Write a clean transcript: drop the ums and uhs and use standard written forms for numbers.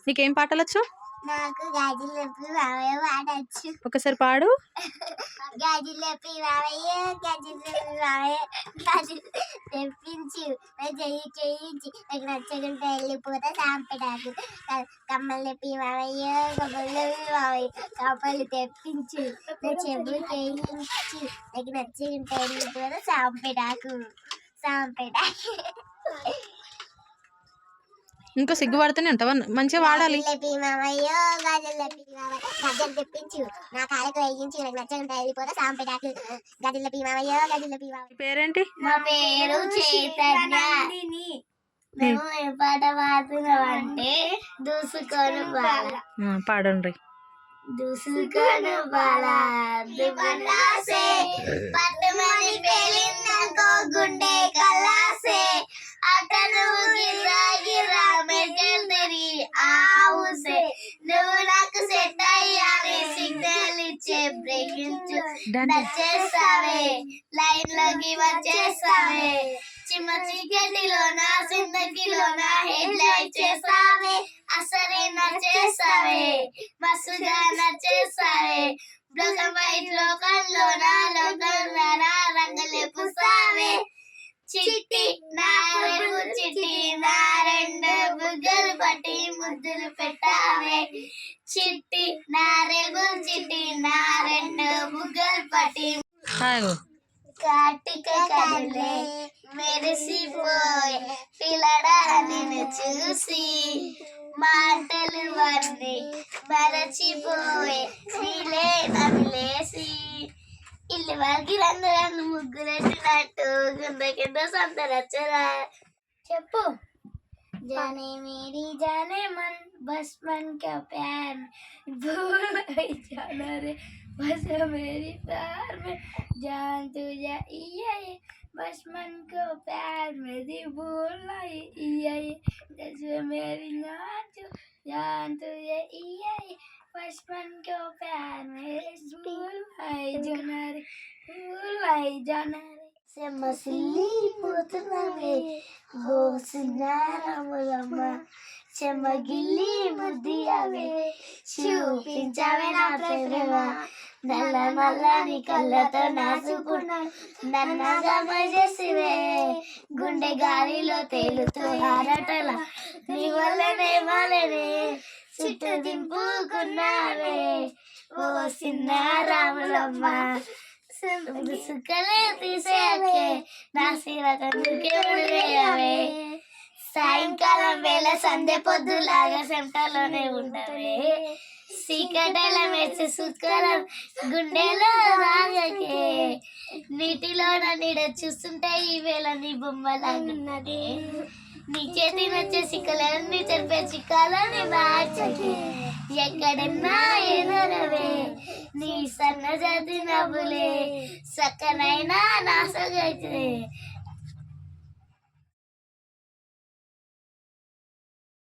నీకేం పాటలు వచ్చు? నాకు గాజులు లేపి మావయ్య పాడచ్చు. ఒకసారి పాడు. గాజులు లేపి మావయ్య, గాజులు లేపి మావయ్య, గాజులు తెప్పించు చెయ్యి చేయించి నాకు నచ్చకుంటే వెళ్ళిపోతా సాంపెడాకు. కమ్మలు లేపి మావయ్య, కమ్మలు లేపి మావయ్య, కమ్మలు తెప్పించు నా చెవులు చేయించి నాకు నచ్చకుంటే వెళ్ళిపోతా సాంపెడాకు. సాంపెడాకు ఇంకో సిగ్గుపడుతూనే ఉంటావా? మంచిగా వాడాలి. గజలు తెప్పించు నా కాళ్ళకు వేయించు నాకు నచ్చకుంటే వెళ్ళిపోతా సాంపెడాకు. గజల పీమావయ్యో గజల పీమావయ్య. పేరేంటి? నా పేరు చైతన్య. మేము ఏ పాట పాడుతున్నామంటే దూసుకొని బాల. పాడండి. దూసుకొని బాల దుబలాసే పట్టుమని పేలిందనుకో గుండె కల్లాసే అతను గిర్రా గిర్రా మెజల్దరి ఆవుసే నువ్వు నాకు సెట్ అయ్యావే సిగ్నల్ ఇచ్చే బ్రేకించు నచ్చేస్తావే లైన్ లోకి వచ్చేస్తావే చిమ్మ చీకటిలోన సిందకిలోన హెడ్ లైట్ చేస్తావే అసలే నచ్చేస్తావే మస్తుగా నచ్చేస్తావే బ్లాక్ అండ్ వైట్ లోకంలోన లోకంలోన రంగులే పూస్తావే చిట్టి నా రెండు చిట్టి నా రెండు బుగ్గలు పట్టి ముద్దులు పెట్టావే చిట్టి నా రెండు చిట్టి నా రెండు బుగ్గలు పట్టి కాటిక కదిలే మెరిసిపోయి పిల్లడా నిన్ను చూసి మాటలు వన్ని మరచిపోయి నీలే నదిలేసి ఇల్లు వారికి రంగు ముగ్గురెట్టినట్టు కింద కింద సంతరచ్చరా. చెప్పు. जाने मेरी जाने मन बस मन का प्यार भूल नहीं जाना रे बस मेरी प्यार में जान तू जाइए बस मन को प्यार मेरी भूल नहीं जैसे मेरी जान तू जाइए बस मन को प्यार मेरी भूल नहीं जाना रे से मसली पुतलावे గోసినారములమ్మ చెమ్మగిల్లి ముద్దియావే చూపించావే నా ప్రేమ నల్ల నల్లని కళ్ళతో నాసుకున్నా నన్న గమజేసివే గుండె గాలిలో తేలుతూ ఆరటల నీ వల్లనే వాళ్ళనే చుట్టూ దింపుకున్నావే ఓ సిన్నారాములమ్మ సుఖలే తీసేకే నా శివకే ఉడివేయవే సాయంకాలం వేళ సంధ్య పొద్దులాగా సెంటర్లోనే ఉండవే సీకటల మెచ్చి సుఖలం గుండెలో రాగకే నీటిలో నీడ చూస్తుంటే ఈ వేళ నీ బొమ్మలాగున్నది నీ చేతి నచ్చే సిక్కలన్నీ చెరిపే చిక్కాలని మార్చకే ఎక్కడన్నా ఎనరవే నీ సన్నజాతి నవ్వులే సక్కనైనా నాసగైతే